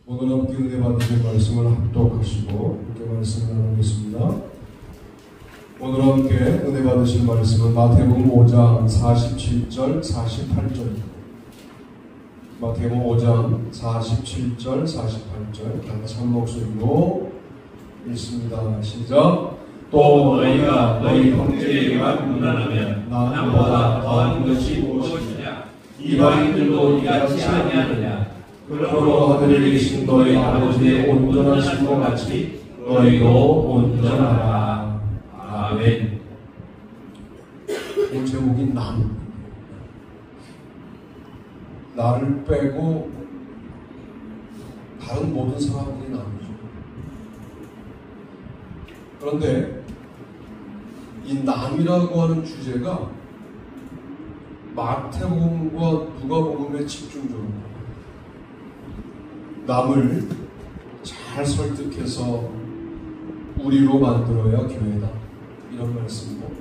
오늘 함께 은혜 받으실 말씀을 합독하시고 함께 말씀을 나누겠습니다. 오늘 함께 은혜 받으실 말씀은 마태복음 5장 47절 48절입니다. 마태복음 5장 47절 48절 같이 한 목소리로 읽습니다. 시작. 또 너희가 너희 형제에게만 무난하면 남보다 더한 것이 무엇이냐? 이방인들도 이같이 아니하느냐? 그러므로 하늘에 계신 너희 아버지의 온전하신 것 같이 너희도 온전하라. 아멘. 오늘 제목이 나를 빼고 다른 모든 사람들이 남이죠. 그런데 이 남이라고 하는 주제가 마태복음과 누가복음에 집중적으로 남을 잘 설득해서 우리로 만들어야 교회다, 이런 말씀이고,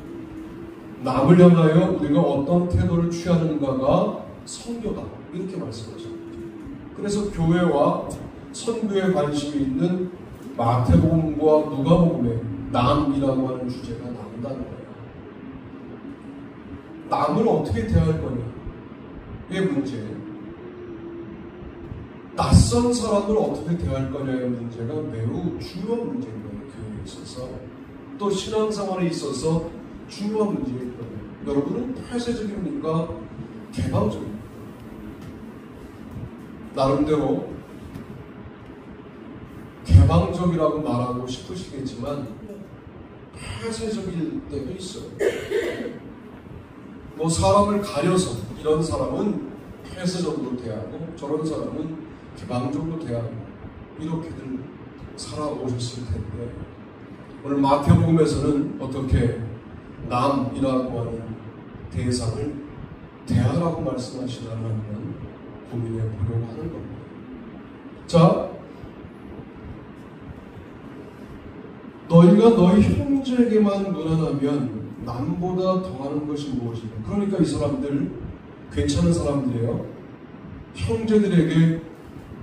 남을 향하여 우리가 어떤 태도를 취하는가가 선교다, 이렇게 말씀하십니다. 그래서 교회와 선교에 관심이 있는 마태복음과 누가복음에 남이라고 하는 주제가 나온다는 거예요. 남을 어떻게 대할 거냐의 문제, 낯선 사람을 어떻게 대할 거냐의 문제가 매우 중요한 문제인 거예요. 교회에 있어서, 또 신앙생활에 있어서 중요한 문제일 거예요. 여러분은 폐쇄적입니까? 개방적입니까? 나름대로 개방적이라고 말하고 싶으시겠지만 폐쇄적일 때도 있어요. 뭐 사람을 가려서 이런 사람은 폐쇄적으로 대하고 저런 사람은 개방적으로 대하고 이렇게들 살아오셨을 텐데, 오늘 마태복음에서는 어떻게 남이라고 하는 대상을 대하라고 말씀하시나라는 고민해 보려고 하는 겁니다. 자, 너희가 너희 형제에게만 무난하면 남보다 더하는 것이 무엇이냐. 그러니까 이 사람들 괜찮은 사람들이에요. 형제들에게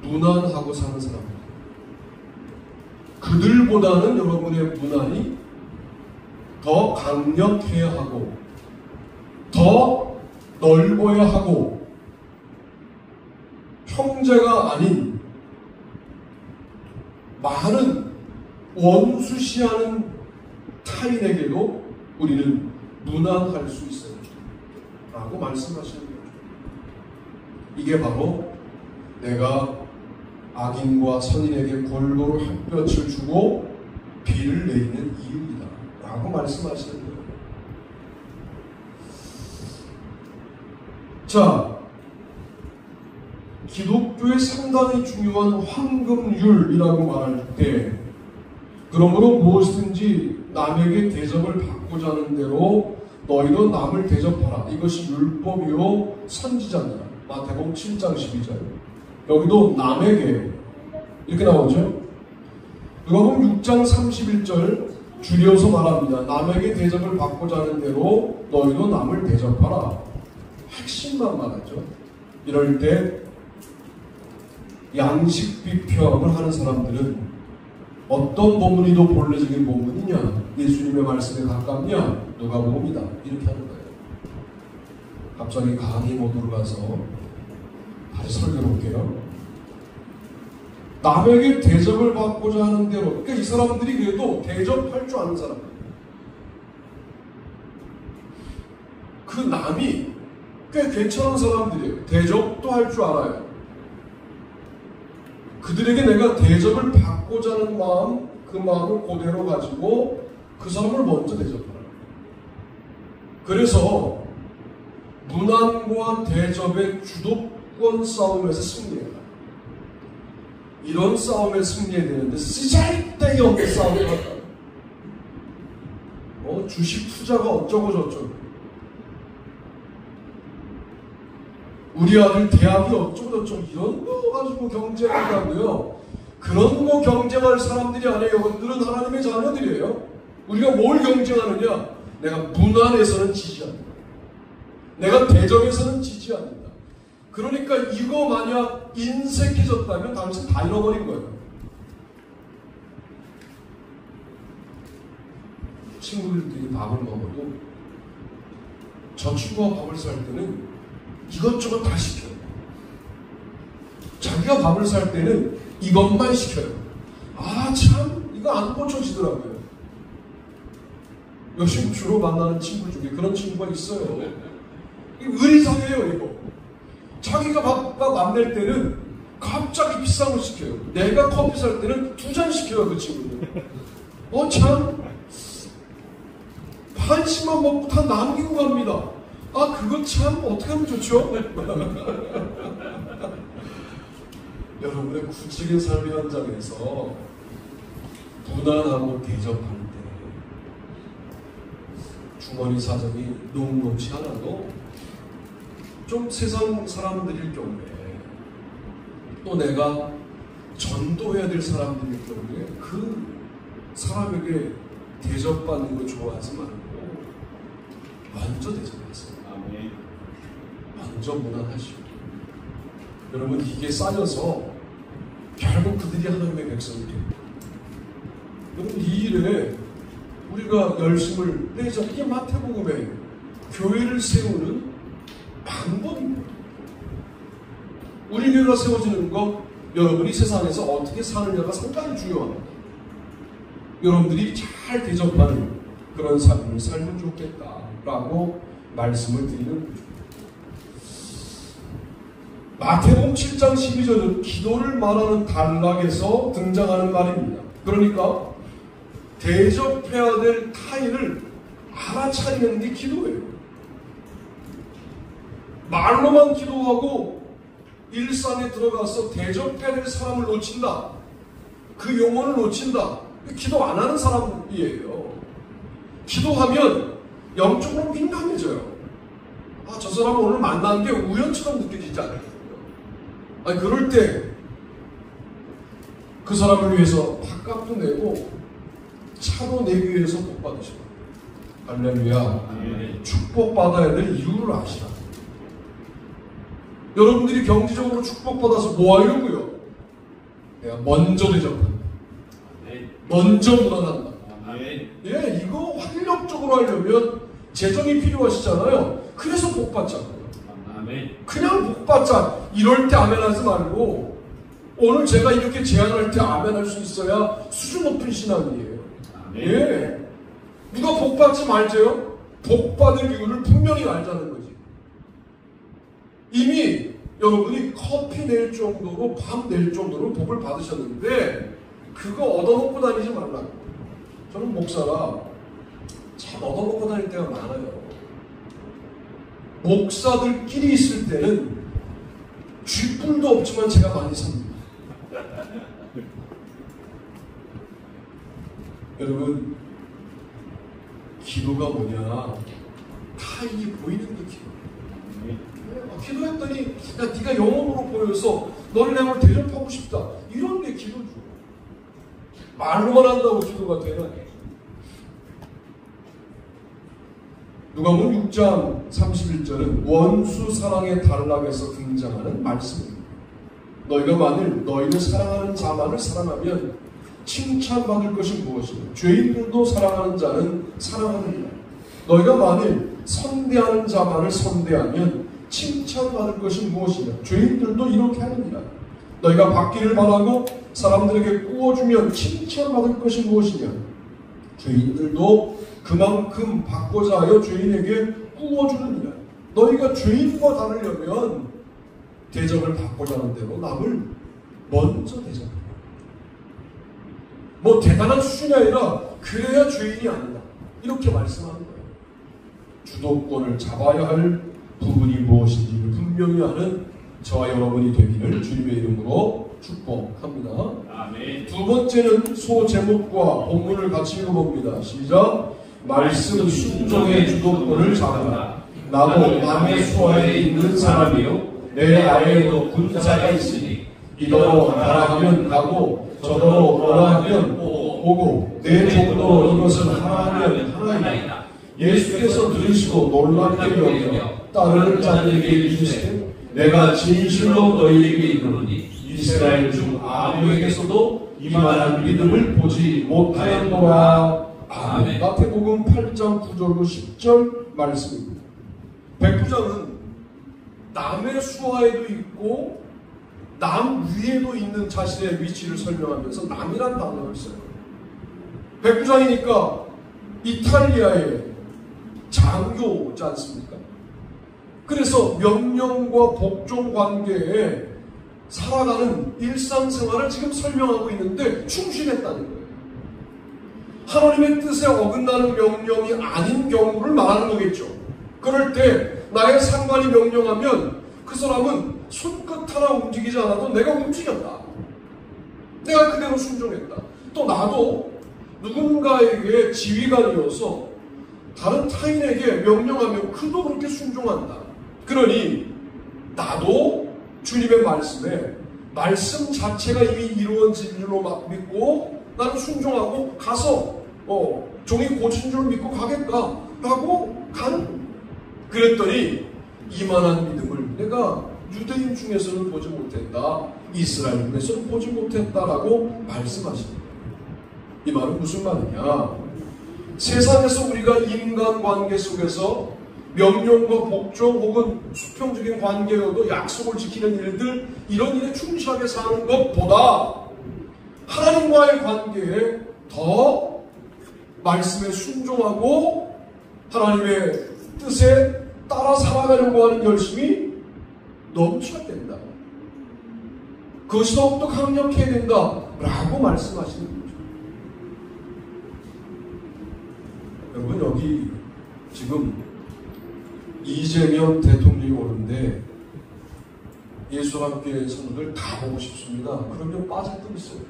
무난하고 사는 사람들. 그들보다는 여러분의 무난이 더 강력해야 하고 더 넓어야 하고, 형제가 아닌 많은 원수시하는 타인에게도 우리는 무난할 수 있어요 라고 말씀하시는 거죠. 이게 바로 내가 악인과 선인에게 골고루 햇볕을 주고 비를 내리는 이유이다 라고 말씀하시는 거예요. 자, 기독교의 상당히 중요한 황금률이라고 말할 때, 그러므로 무엇이든지 남에게 대접을 받고자 하는 대로 너희도 남을 대접하라. 이것이 율법이요 선지자니라. 마태복음 7장 12절. 여기도 남에게 이렇게 나오죠. 누가복음 6장 31절 줄여서 말합니다. 남에게 대접을 받고자 하는 대로 너희도 남을 대접하라. 핵심만 말하죠. 이럴 때 양식 비평을 하는 사람들은 어떤 본문이 더 본래적인 본문이냐, 예수님의 말씀에 가깝냐, 누가복음이다, 이렇게 하는 거예요. 갑자기 강의 모드로 가서 다시 설교해볼게요. 남에게 대접을 받고자 하는 대로, 그러니까 이 사람들이 그래도 대접할 줄 아는 사람, 그 남이 꽤 괜찮은 사람들이에요. 대접도 할 줄 알아요. 그들에게 내가 대접을 받고자 하는 마음, 그 마음을 그대로 가지고 그 사람을 먼저 대접하라. 그래서 무난과 대접의 주도권 싸움에서 승리해라. 이런 싸움에 승리해야 되는데 쓰잘데기 없는 싸움을 한다. 주식 투자가 어쩌고 저쩌고, 우리 아들 대학이 어쩌고 저쩌고, 이런 거 가지고 경쟁한다고요. 그런 거 경쟁할 사람들이 아니에요. 그들은 하나님의 자녀들이에요. 우리가 뭘 경쟁하느냐? 내가 무난에서는 지지 않는다. 내가 대접에서는 지지 않는다. 그러니까 이거 만약 인색해졌다면 당신 다 잃어버린 거예요. 친구들끼리 밥을 먹어도 저 친구가 밥을 살 때는 이것저것 다 시켜요. 자기가 밥을 살 때는 이것만 시켜요. 아, 참 이거 안 고쳐지더라고요. 요즘 주로 만나는 친구 중에 그런 친구가 있어요. 의리상해요 이거. 자기가 밥값 안 낼 때는 갑자기 비싼 거 시켜요. 내가 커피 살 때는 2잔 시켜요 그 친구는. 참 한심만 먹고 다 남기고 갑니다. 아, 그거 참 어떻게 하면 좋죠? 여러분의 구체적인 삶의 현장에서 무난하고 대접할 때 주머니 사정이 녹록치 않아도 좀 세상 사람들일 경우에 또 내가 전도해야 될 사람들일 경우에 그 사람에게 대접받는 거 좋아하지 말고 먼저 대접하세요. 먼저 무난하시고. 여러분 이게 쌓여서 결국 그들이 하나님의 백성이 됩니다. 여러분 이 일에 우리가 열심을 내자. 이게 마태복음에 교회를 세우는 방법입니다. 우리 교회가 세워지는 것, 여러분이 세상에서 어떻게 사느냐가 상당히 중요합니다. 여러분들이 잘 대접하는 그런 삶을 살면 좋겠다라고 말씀을 드리는 거죠. 마태복음 7장 12절은 기도를 말하는 단락에서 등장하는 말입니다. 그러니까 대접해야 될 타인을 알아차리는 게 기도예요. 말로만 기도하고 일상에 들어가서 대접해야 될 사람을 놓친다. 그 용어를 놓친다. 기도 안 하는 사람이에요. 기도하면 영적으로 민감해져요. 아, 저 사람 오늘 만난 게 우연처럼 느껴지지 않아요. 아니, 그럴 때 그 사람을 위해서 밥값도 내고 차도 내기 위해서 복 받으시고. 할렐루야. 축복받아야 될 이유를 아시라. 여러분들이 경제적으로 축복받아서 뭐 하려고요? 내가 먼저 대접한다. 먼저 무난한다. 예, 이거 활력적으로 하려면 재정이 필요하시잖아요. 그래서 복 받잖아요. 그냥 복 받자. 이럴 때 아멘 하지 말고 오늘 제가 이렇게 제안할 때 아멘 할 수 있어야 수준 높은 신앙이에요. 예. 누가 복 받지 말죠요? 복 받을 이유를 분명히 알자는 거지. 이미 여러분이 커피 낼 정도로 밥 낼 정도로 복을 받으셨는데 그거 얻어먹고 다니지 말라고. 저는 목사라 참 얻어먹고 다닐 때가 많아요. 목사들끼리 있을 때는 쥐뿔도 없지만 제가 많이 삽니다. 여러분, 기도가 뭐냐? 타인이 보이는 게 기도. 기도했더니 야, 네가 영혼으로 보여서 너를 내가 대접하고 싶다. 이런 게 기도죠. 말로만 한다고 기도가 되나? 누가복음 6장 31절은 원수 사랑의 단락에서 등장하는 말씀입니다. 너희가 만일 너희를 사랑하는 자만을 사랑하면 칭찬받을 것이 무엇이냐? 죄인들도 사랑하는 자는 사랑하느니라. 너희가 만일 선대하는 자만을 선대하면 칭찬받을 것이 무엇이냐? 죄인들도 이렇게 하느니라. 너희가 받기를 바라고 사람들에게 구워주면 칭찬받을 것이 무엇이냐? 죄인들도 그만큼 받고자 하여 죄인에게 구워주느니라. 너희가 죄인과 다르려면 대접을 받고자 하는 대로 남을 먼저 대접해. 뭐 대단한 수준이 아니라 그래야 죄인이 아니다. 이렇게 말씀하는 거예요. 주도권을 잡아야 할 부분이 무엇인지를 분명히 아는 저와 여러분이 되기를 주님의 이름으로 축복합니다. 아멘. 두 번째는 소 제목과 본문을 같이 읽어봅니다. 시작. 말씀 순종의 주도권을 잡으라. 나도 남의 수하에 있는 사람이요 내 아래에도 군사가 있으니 이더러 가라 하면 가고 저더러 오라 하면 오고 내 종도 이것을 하라 하면 하나이다. 예수께서 들으시고 놀랍게 여겨 따르는 자들에게 이르시되 내가 진실로 너희에게 이르노니 이스라엘 중 아무에게서도 이만한 믿음을 보지 못하였노라. 아멘. 마태복음 8장 9절로 10절 말씀입니다. 백부장은 남의 수하에도 있고 남 위에도 있는 자신의 위치를 설명하면서 남이란 단어를 써요. 백부장이니까 이탈리아의 장교지 않습니까? 그래서 명령과 복종 관계에 살아가는 일상생활을 지금 설명하고 있는데 충실했다는 거예요. 하나님의 뜻에 어긋나는 명령이 아닌 경우를 말하는 거겠죠. 그럴 때 나의 상관이 명령하면 그 사람은 손끝 하나 움직이지 않아도 내가 움직였다. 내가 그대로 순종했다. 또 나도 누군가에게 지휘관이어서 다른 타인에게 명령하면 그도 그렇게 순종한다. 그러니 나도 주님의 말씀에 말씀 자체가 이미 이루어진 줄로 믿고 나는 순종하고 가서 종이 고친 줄 믿고 가겠다라고 가는. 그랬더니 이만한 믿음을 내가 유대인 중에서는 보지 못했다. 이스라엘 중에서는 보지 못했다라고 말씀하십니다. 이 말은 무슨 말이냐? 세상에서 우리가 인간관계 속에서 명령과 복종 혹은 수평적인 관계여도 약속을 지키는 일들, 이런 일에 충실하게 사는 것보다 하나님과의 관계에 더 말씀에 순종하고 하나님의 뜻에 따라 살아가려고 하는 열심이 넘쳐야 된다. 그것이 더욱더 강력해야 된다라고 말씀하시는 거죠. 여러분, 여기 지금 이재명 대통령이 오는데 예수함교회 성도들 다 보고 싶습니다. 그러면 빠질 듯 있어요.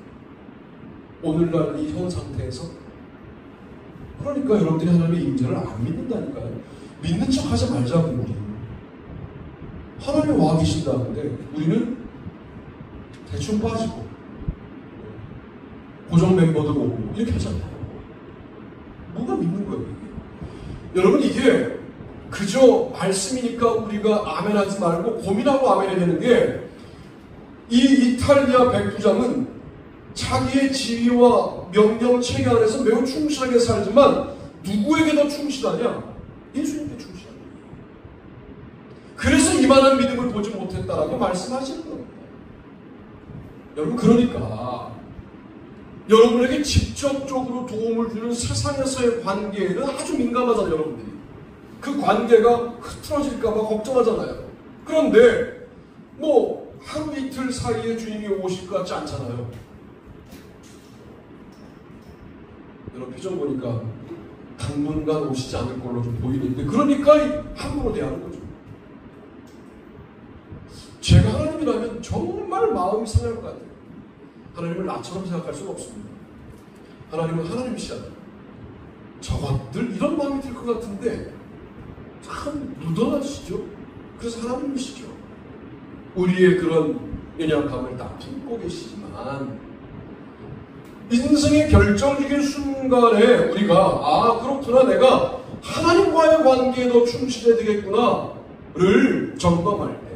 오늘날 이 현 상태에서. 그러니까 여러분들이 하나님의 임재를 안 믿는다니까요. 믿는 척 하지 말자고. 우리 하나님이 와 계신다는데 우리는 대충 빠지고 고정 멤버들 오고 이렇게 하잖아요. 뭐가 믿는 거예요 이게? 여러분, 이게 그저 말씀이니까 우리가 아멘하지 말고 고민하고 아멘해야 되는 게, 이 이탈리아 백부장은 자기의 지위와 명령 체계 안에서 매우 충실하게 살지만 누구에게 더 충실하냐? 예수님께 충실하냐. 그래서 이만한 믿음을 보지 못했다라고 말씀하시는 겁니다. 여러분, 그러니까 여러분에게 직접적으로 도움을 주는 세상에서의 관계에는 아주 민감하잖아요. 여러분들이 그 관계가 흐트러질까봐 걱정하잖아요. 그런데 뭐 하루 이틀 사이에 주님이 오실 것 같지 않잖아요. 여러분 표정 보니까 당분간 오시지 않을 걸로 좀 보이는데, 그러니까 함부로 대하는 거죠. 제가 하나님이라면 정말 마음이 상할 것 같아요. 하나님을 나처럼 생각할 수는 없습니다. 하나님은 하나님이시잖아요. 저것들 이런 마음이 들 것 같은데 참 무던하시죠. 그래서 하나님이시죠. 우리의 그런 연약함을 다 품고 계시지만 인생의 결정적인 순간에 우리가 그렇구나, 내가 하나님과의 관계에 더 충실해야 되겠구나를 점검할 때,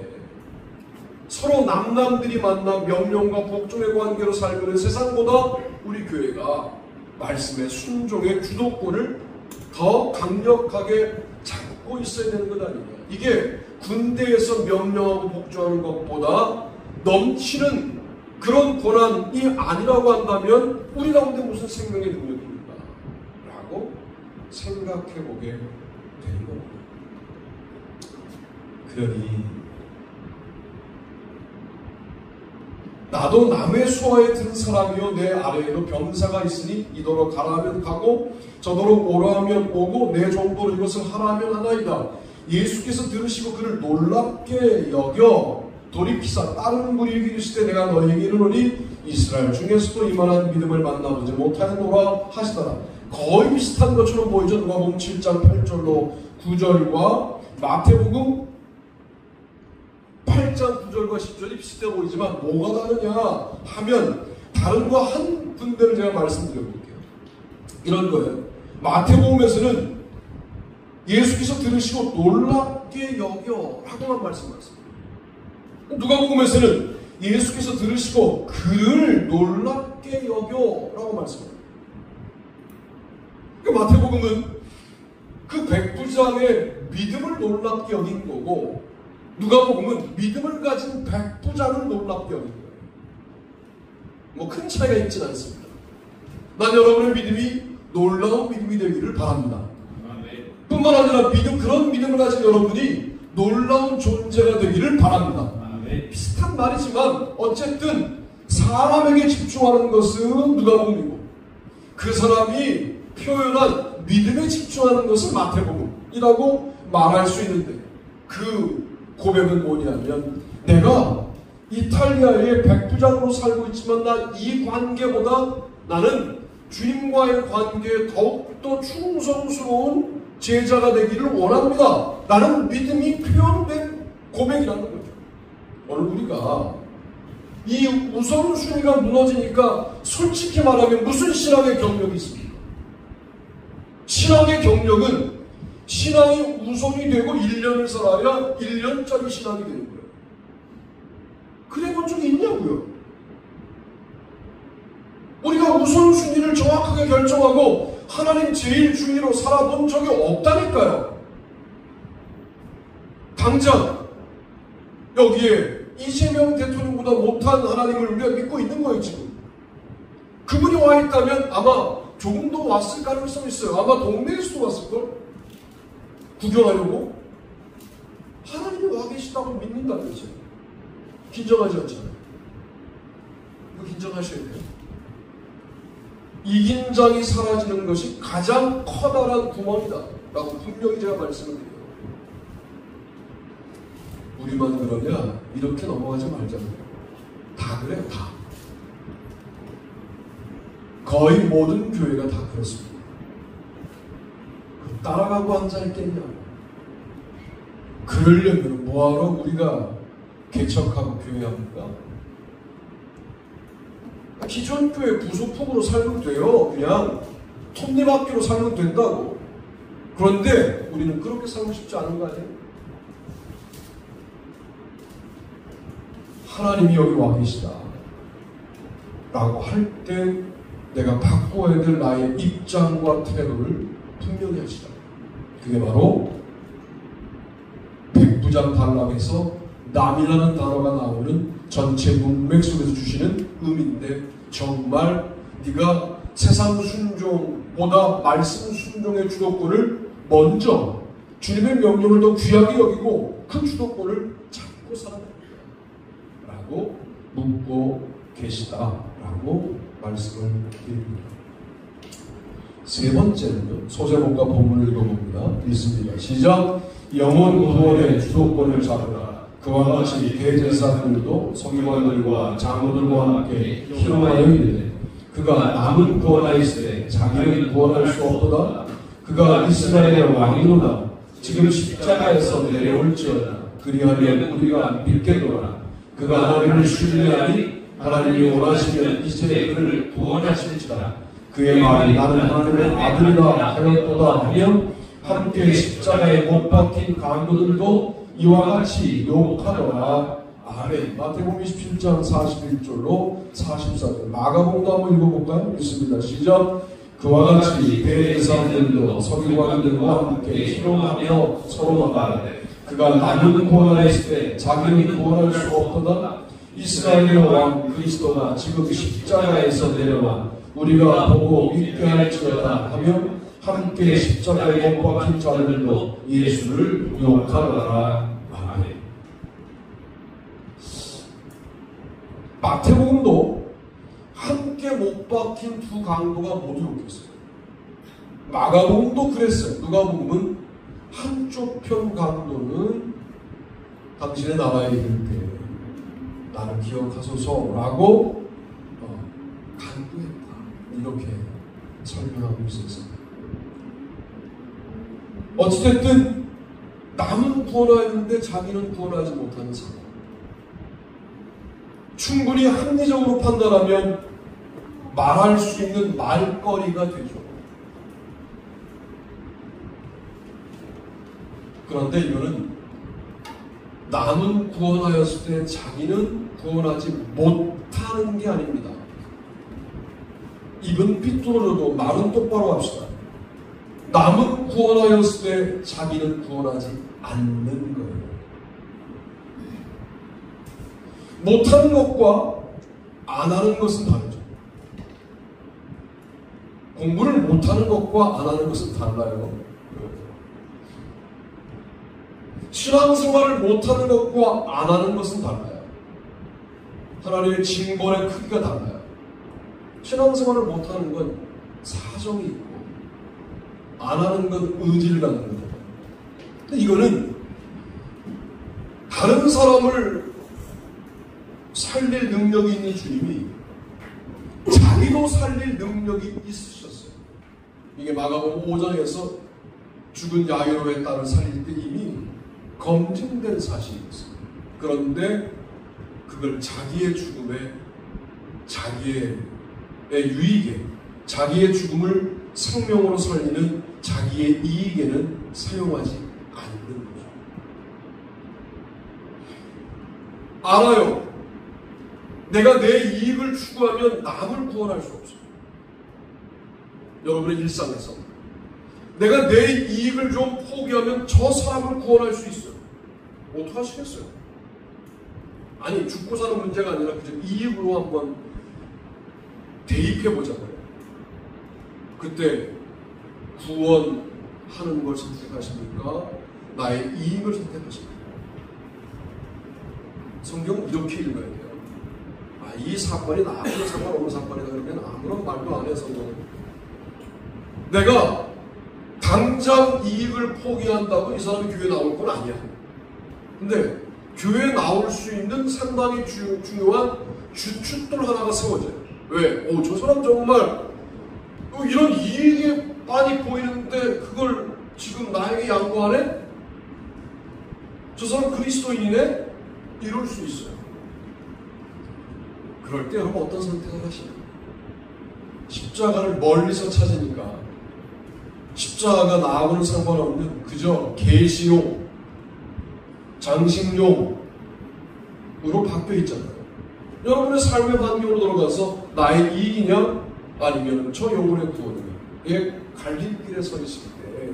서로 남남들이 만나 명령과 복종의 관계로 살면 세상보다 우리 교회가 말씀의 순종의 주도권을 더 강력하게 잡고 있어야 되는 것 아니냐. 이게 군대에서 명령하고 복종하는 것보다 넘치는 그런 권한이 아니라고 한다면 우리 가운데 무슨 생명의 능력입니까? 라고 생각해 보게 되는 겁니다. 그러니 나도 남의 수하에 든 사람이요 내 아래에도 병사가 있으니 이더러 가라 하면 가고 저더러 오라 하면 오고 내 정도로 이것을 하라 하면 하나이다. 예수께서 들으시고 그를 놀랍게 여겨 돌이키사 다른 무리에게 이르시되 내가 너희에게 이르노니 이스라엘 중에서도 이만한 믿음을 만나보지 못하였노라 하시더라. 거의 비슷한 것처럼 보이죠. 누가복음 7장 8절로 9절과 마태복음 8장 9절과 10절이 비슷해 보이지만 뭐가 다르냐 하면 다른 거 한 군데를 제가 말씀드려볼게요. 이런 거예요. 마태복음에서는 예수께서 들으시고 놀랍게 여겨 라고만 말씀하셨습니다. 누가복음에서는 예수께서 들으시고 그를 놀랍게 여겨라고 말씀합니다. 마태복음은 그 백부장의 믿음을 놀랍게 여긴 거고, 누가복음은 믿음을 가진 백부장을 놀랍게 여긴 거예요. 뭐 큰 차이가 있지는 않습니다. 난 여러분의 믿음이 놀라운 믿음이 되기를 바랍니다. 뿐만 아니라 그런 믿음을 가진 여러분이 놀라운 존재가 되기를 바랍니다. 비슷한 말이지만 어쨌든 사람에게 집중하는 것은 누가복음이고, 그 사람이 표현한 믿음에 집중하는 것은 마태복음이라고 말할 수 있는데, 그 고백은 뭐냐면, 내가 이탈리아의 백부장으로 살고 있지만 나 이 관계보다 나는 주님과의 관계에 더욱더 충성스러운 제자가 되기를 원합니다. 라는 믿음이 표현된 고백이라는 거죠. 오늘 우리가 이 우선순위가 무너지니까 솔직히 말하면 무슨 신앙의 경력이 있습니까? 신앙의 경력은 신앙이 우선이 되고 1년을 살아야 1년짜리 신앙이 되는 거예요. 그래 본 적이 있냐고요? 우리가 우선순위를 정확하게 결정하고 하나님 제일 중요로 살아본 적이 없다니까요. 당장 여기에 이재명 대통령보다 못한 하나님을 우리가 믿고 있는 거예요. 지금 그분이 와 있다면 아마 조금 더 왔을 가능성이 있어요. 아마 동네에서도 왔을걸? 구경하려고. 하나님이 와 계시다고 믿는다면서요. 긴장하지 않잖아요. 이거 긴장하셔야 돼요. 이 긴장이 사라지는 것이 가장 커다란 구멍이다 라고 분명히 제가 말씀을 드려요. 우리만 그러냐? 이렇게 넘어가지 말자고요. 다 그래요. 다. 거의 모든 교회가 다 그렇습니다. 따라가고 앉아있겠냐고. 그러려면 뭐하러 우리가 개척하고 교회합니까? 기존 교회 부속품으로 살면 돼요. 그냥 톱니바퀴로 살면 된다고. 그런데 우리는 그렇게 살고 싶지 않은 거 아니에요? 하나님이 여기 와 계시다 라고 할 때 내가 바꿔야 될 나의 입장과 태도를 분명히 하시다. 그게 바로 백부장 단락에서 남이라는 단어가 나오는 전체 문맥 속에서 주시는 의미인데, 정말 네가 세상 순종보다 말씀 순종의 주도권을 먼저, 주님의 명령을 더 귀하게 여기고 그 주도권을 잡고 살아야 된다 라고 묻고 계시다라고 말씀을 드립니다. 세 번째는요, 소제목과 본문을 읽어봅니다. 읽습니다. 시작. 영혼 구원의 주도권을 잡으라. 그와 같이 대제사장들도 서기관들과 장로들과 함께 희롱하여 이르되, 그가 남은 구원하였으되 자기는 구원할 수 없도다. 그가 이스라엘의 왕이로다. 지금 십자가에서 내려올지어다. 그리하면 우리가 믿겠노라. 그가 너희를 신뢰하니 하나님이 원하시면 이제 그를 구원하실지라. 그의 말이 나는 하나님의 아들이라 하였도다 하며 함께 십자가에 못 박힌 강도들도 이와 같이 욕하더라. 아멘. 마태복음 27장 41절로 44절. 마가복음도 한번 읽어볼까요? 읽습니다. 시작. 그와 같이 대제사장들도 서기관들과 함께 희롱하며 서로 말하되, 그가 남은 구원하였을 때 자기는 구원할 수 없도다. 이스라엘의 왕 그리스도가 지금 십자가에서 내려와 우리가 보고 믿게 할지어다 하며 함께 십자가에 못 박힌 자들도 예수를 욕하더라. 아멘. 마태복음도 함께 못 박힌 두 강도가 모두 욕했어요. 마가복음도 그랬어요. 누가복음은 한쪽 편 강도는 당신의 나라에 이를 때 나를 기억하소서라고 간구했다. 이렇게 설명하고 있었습니다. 어찌됐든 남은 구원하였는데 자기는 구원하지 못하는 상황. 충분히 합리적으로 판단하면 말할 수 있는 말거리가 되죠. 그런데 이거는 남은 구원하였을 때 자기는 구원하지 못하는 게 아닙니다. 입은 삐뚤어져도 말은 똑바로 합시다. 남은 구원하였을 때 자기는 구원하지 않는 거예요. 못하는 것과 안 하는 것은 다르죠. 공부를 못하는 것과 안 하는 것은 달라요. 신앙생활을 못하는 것과 안 하는 것은 달라요. 하나님의 징벌의 크기가 달라요. 신앙생활을 못하는 건 사정이 있고 안 하는 건 의지를 갖는 거예요. 근데 이거는 다른 사람을 살릴 능력이 있는 주님이 자기도 살릴 능력이 있으셨어요. 이게 마가복음 5장에서 죽은 야이로의 딸을 살릴 때 이미 검증된 사실이었어요. 그런데 그걸 자기의 죽음에, 자기의 유익에, 자기의 죽음을 생명으로 살리는 자기의 이익에는 사용하지 않는 거죠. 알아요. 내가 내 이익을 추구하면 남을 구원할 수 없어요. 여러분의 일상에서 내가 내 이익을 좀 포기하면 저 사람을 구원할 수 있어요. 어떻게 하시겠어요? 아니, 죽고 사는 문제가 아니라 그저 이익으로 한번 대입해보자고요. 그때 구원하는 걸 선택하십니까? 나의 이익을 선택하십니까? 성경은 이렇게 읽어야 돼요. 이 사건이 나하고 상관없는 사건이다 그러면 아무런 말도 안 해요. 성경은 내가 당장 이익을 포기한다고 이 사람이 교회 나올 건 아니야. 근데 교회에 나올 수 있는 상당히 중요한 주축들 하나가 세워져요. 왜? 저 사람 정말 이런 이익이 많이 보이는데 그걸 지금 나에게 양보하네? 저 사람 그리스도인이네? 이럴 수 있어요. 그럴 때 여러분 어떤 선택을 하시나요? 십자가를 멀리서 찾으니까 십자가가 나하고는 상관없는 그저 계시용, 장식용으로 바뀌어 있잖아요. 여러분의 삶의 반경으로 들어가서 나의 이익이냐 아니면 저 영혼의 구원이냐 이 갈림길에 서 있을 때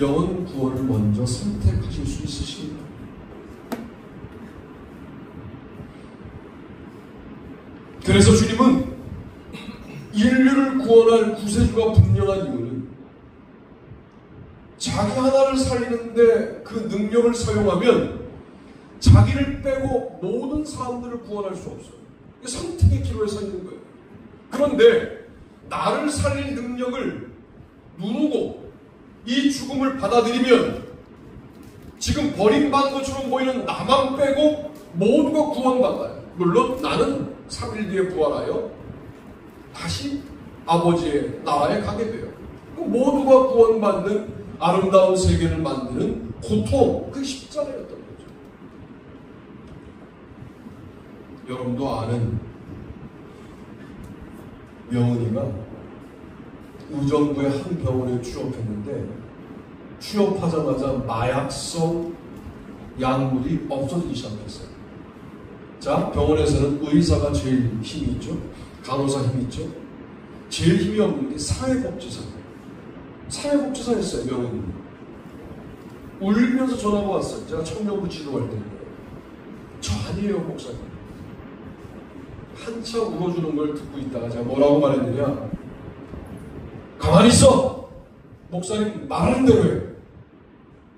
영혼 구원을 먼저 선택하실 수 있으십니까? 그래서 주님은 인류를 구원할 구세주가 분명한 이유는 자기 하나를 살리는데 그 능력을 사용하면 자기를 빼고 모든 사람들을 구원할 수 없어요. 선택의 기로에 서 있는 거예요. 그런데 나를 살릴 능력을 누르고 이 죽음을 받아들이면 지금 버림받은 것처럼 보이는 나만 빼고 모두가 구원받아요. 물론 나는 3일 뒤에 부활하여 다시 아버지의 나라에 가게 돼요. 모두가 구원받는 아름다운 세계를 만드는 고통, 그 십자가였던 거죠. 여러분도 아는 명은이가 의정부의 한 병원에 취업했는데 취업하자마자 마약성 약물이 없어지기 시작했어요. 자, 병원에서는 의사가 제일 힘이 있죠. 간호사 힘이 있죠. 제일 힘이 없는 게 사회복지사예요. 사회복지사였어요, 명은이. 울면서 전화가 왔어요. 제가 청년부 지도할 때인데. 저 아니에요, 목사님. 한참 울어주는 걸 듣고 있다가 제가 뭐라고 말했느냐. 가만히 있어! 목사님 말하는 대로 해.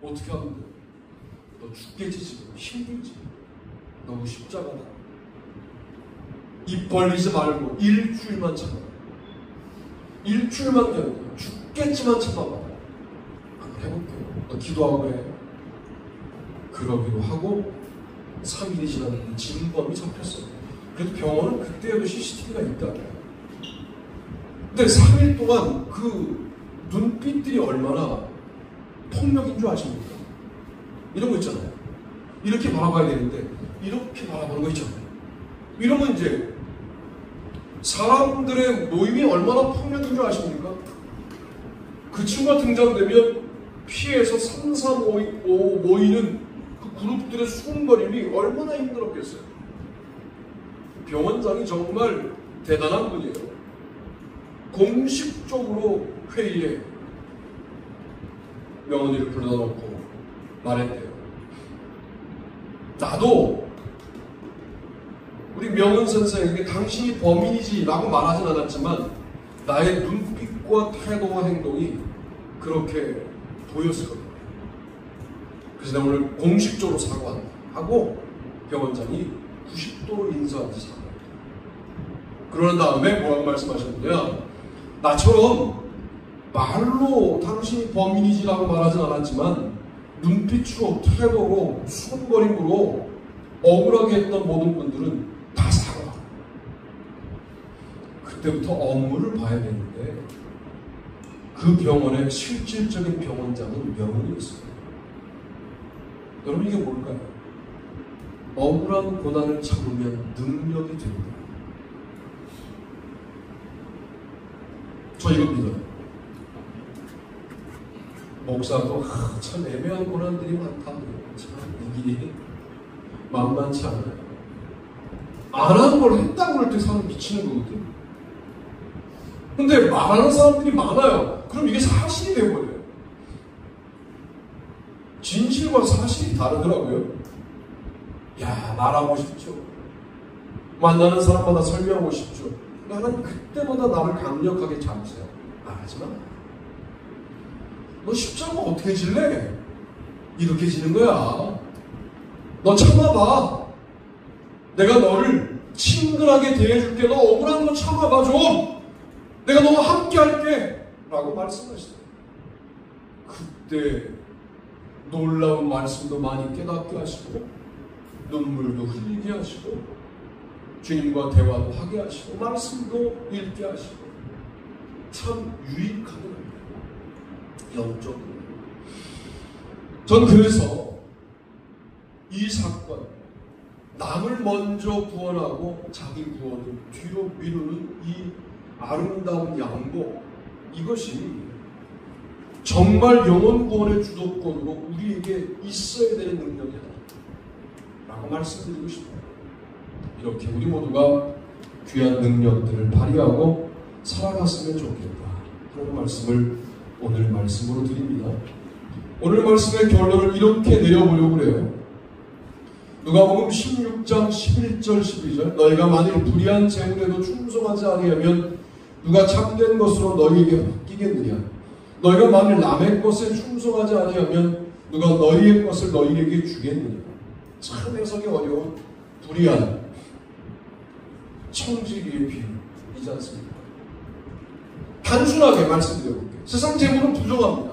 어떻게 하면 돼? 너 죽겠지 지금. 힘들지. 너무 십자가다. 입 벌리지 말고 일주일만 참아. 일주일만 견뎌. 죽겠지만 참아봐. 한번 해볼게요. 너 기도하고 해. 그러기로 하고 3일이 지났는데 진범이 잡혔어요. 그래도 병원은 그때에도 CCTV가 있다. 근데 3일 동안 그 눈빛들이 얼마나 폭력인 줄 아십니까? 이런 거 있잖아요. 이렇게 바라봐야 되는데 이렇게 바라보는 거 있잖아요. 이러면 이제 사람들의 모임이 얼마나 폭력인 줄 아십니까? 그 친구가 등장되면 피해서 3, 4, 5 모이는 그 그룹들의 수군거림이 얼마나 힘들었겠어요. 병원장이 정말 대단한 분이에요. 공식적으로 회의에 명은이를 불러다 놓고 말했대요. 나도 우리 명은 선생에게 당신이 범인이지 라고 말하진 않았지만 나의 눈빛과 태도와 행동이 그렇게 보였거든요. 그래서 내가 오늘 공식적으로 사과한다 하고 병원장이 90도로 인사한 지 사과합니다. 그런 다음에 뭐라고 말씀하셨느냐, 나처럼 말로 당신이 범인이지라고 말하진 않았지만 눈빛으로 태도로 수근거림으로 억울하게 했던 모든 분들은 다 사과. 그때부터 업무를 봐야 되는데 그 병원의 실질적인 병원장은 명은이었어요. 여러분, 이게 뭘까요? 억울한 고난을 참으면 능력이 됩니다. 저 이거 믿어요. 목사도 참 애매한 고난들이 많다. 참 이 길이 만만치 않아요. 안 하는 걸 했다고 할 때 사람 미치는 거거든. 근데 말하는 사람들이 많아요. 그럼 이게 사실이 되어버려요. 진실과 사실이 다르더라고요. 야, 말하고 싶죠. 만나는 사람마다 설명하고 싶죠. 나는 그때마다 나를 강력하게 잡으세요. 말하지 마. 너 십자가 어떻게 질래? 이렇게 지는 거야. 너 참아봐. 내가 너를 친근하게 대해줄게. 너 억울한 거 참아봐 좀. 내가 너와 함께 할게. 라고 말씀하시더라고요. 그때 놀라운 말씀도 많이 깨닫게 하시고 눈물도 흘리게 하시고 주님과 대화도 하게 하시고 말씀도 읽게 하시고 참 유익하더라고요. 영적으로. 전 그래서 이 사건, 남을 먼저 구원하고 자기 구원을 뒤로 미루는 이 아름다운 양보, 이것이 정말 영혼 구원의 주도권으로 우리에게 있어야 되는 능력이다 라고 말씀드리고 싶어요. 이렇게 우리 모두가 귀한 능력들을 발휘하고 살아갔으면 좋겠다 그런 말씀을 오늘 말씀으로 드립니다. 오늘 말씀의 결론을 이렇게 내려보려고 그래요. 누가복음 16장 11절 12절 너희가 만일 불의한 재물에도 충성하지 아니하면 누가 참된 것으로 너희에게 맡기겠느냐. 너희가 만일 남의 것에 충성하지 아니하면 누가 너희의 것을 너희에게 주겠느냐. 참 해석이 어려운 불의한 청지기의 비유이지 않습니까? 단순하게 말씀드려볼게요. 세상 재물은 부정합니다.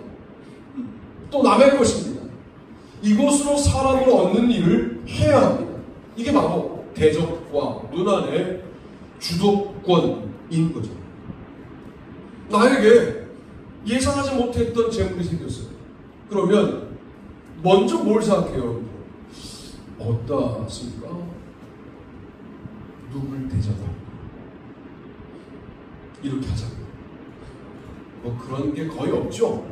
또 남의 것입니다. 이것으로 사람을 얻는 일을 해야 합니다. 이게 바로 대적과 문안의 주도권인 거죠. 나에게 예상하지 못했던 재물이 생겼어요. 그러면 먼저 뭘 생각해요? 어떻습니까? 누굴 대적할까? 이렇게 하자고요. 뭐 그런 게 거의 없죠.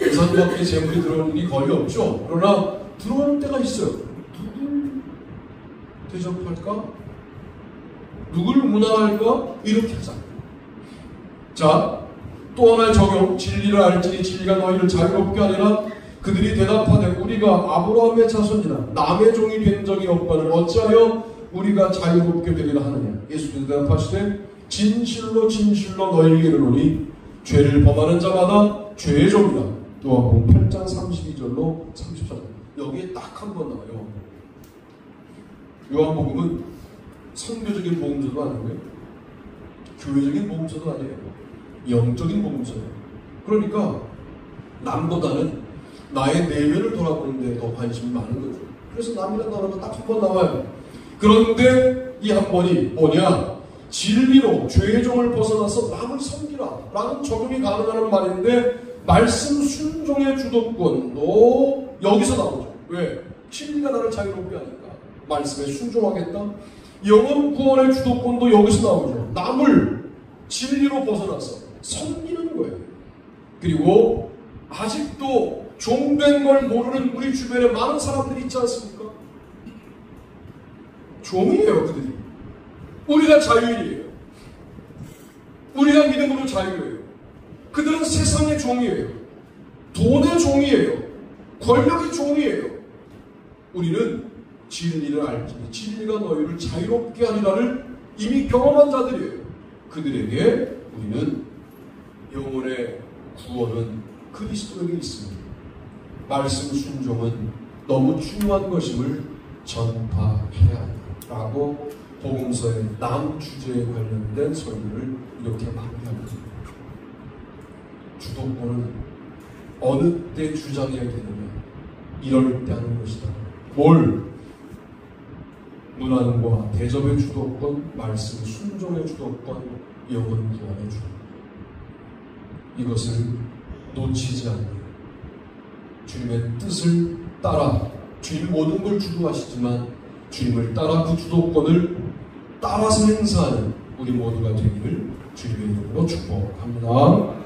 예산밖에 재물이 들어오는 게 거의 없죠. 그러나 들어오는 때가 있어요. 누굴 대접할까? 누굴 문화할까? 이렇게 하자고요. 자, 또 하나의 적용. 진리를 알지니 진리가 너희를 자유롭게 하리라. 그들이 대답하되 우리가 아브라함의 자손이나 남의 종이 된 적이 없거늘 어찌하여 우리가 자유롭게 되리라 하느냐. 예수께서 대답하시되 진실로 진실로 너희에게 이르노니 죄를 범하는 자마다 죄의 종이라. 누가복음 8장 32절로 34절. 여기에 딱 한 번 나와요. 요한복음은 선교적인 복음서도 아니고요, 교회적인 복음서도 아니에요. 영적인 복음서예요. 그러니까 남보다는 나의 내면을 돌아보는 데 더 관심이 많은 거죠. 그래서 남이라는 단어가 딱 한 번 나와요. 그런데 이 한 번이 뭐냐? 진리로 죄의 종을 벗어나서 남을 섬기라 라는 적용이 가능한 말인데 말씀 순종의 주도권도 여기서 나오죠. 왜? 진리가 나를 자유롭게 하니까 말씀에 순종하겠다. 영혼 구원의 주도권도 여기서 나오죠. 남을 진리로 벗어나서 섬기는 거예요. 그리고 아직도 종된 걸 모르는 우리 주변에 많은 사람들이 있지 않습니까? 종이에요, 그들이. 우리가 자유인이에요. 우리가 믿음으로 자유예요. 그들은 세상의 종이에요. 돈의 종이에요. 권력의 종이에요. 우리는 진리를 알지니 진리가 너희를 자유롭게 하리라를 이미 경험한 자들이에요. 그들에게 우리는 영혼의 구원은 그리스도에게 있습니다. 말씀 순종은 너무 중요한 것임을 전파해야 한다 라고 복음서의 남 주제에 관련된 설교를 이렇게 마무리합니다. 주도권은 어느 때 주장해야 되느냐, 이럴 때 하는 것이다. 뭘? 문안과 대접의 주도권, 말씀 순종의 주도권, 영혼 구원의 주도권. 이것을 놓치지 않는 주님의 뜻을 따라, 주님 모든 걸 주도하시지만 주님을 따라 그 주도권을 따라서 행사하는 우리 모두가 되기를 주님의 이름으로 축복합니다.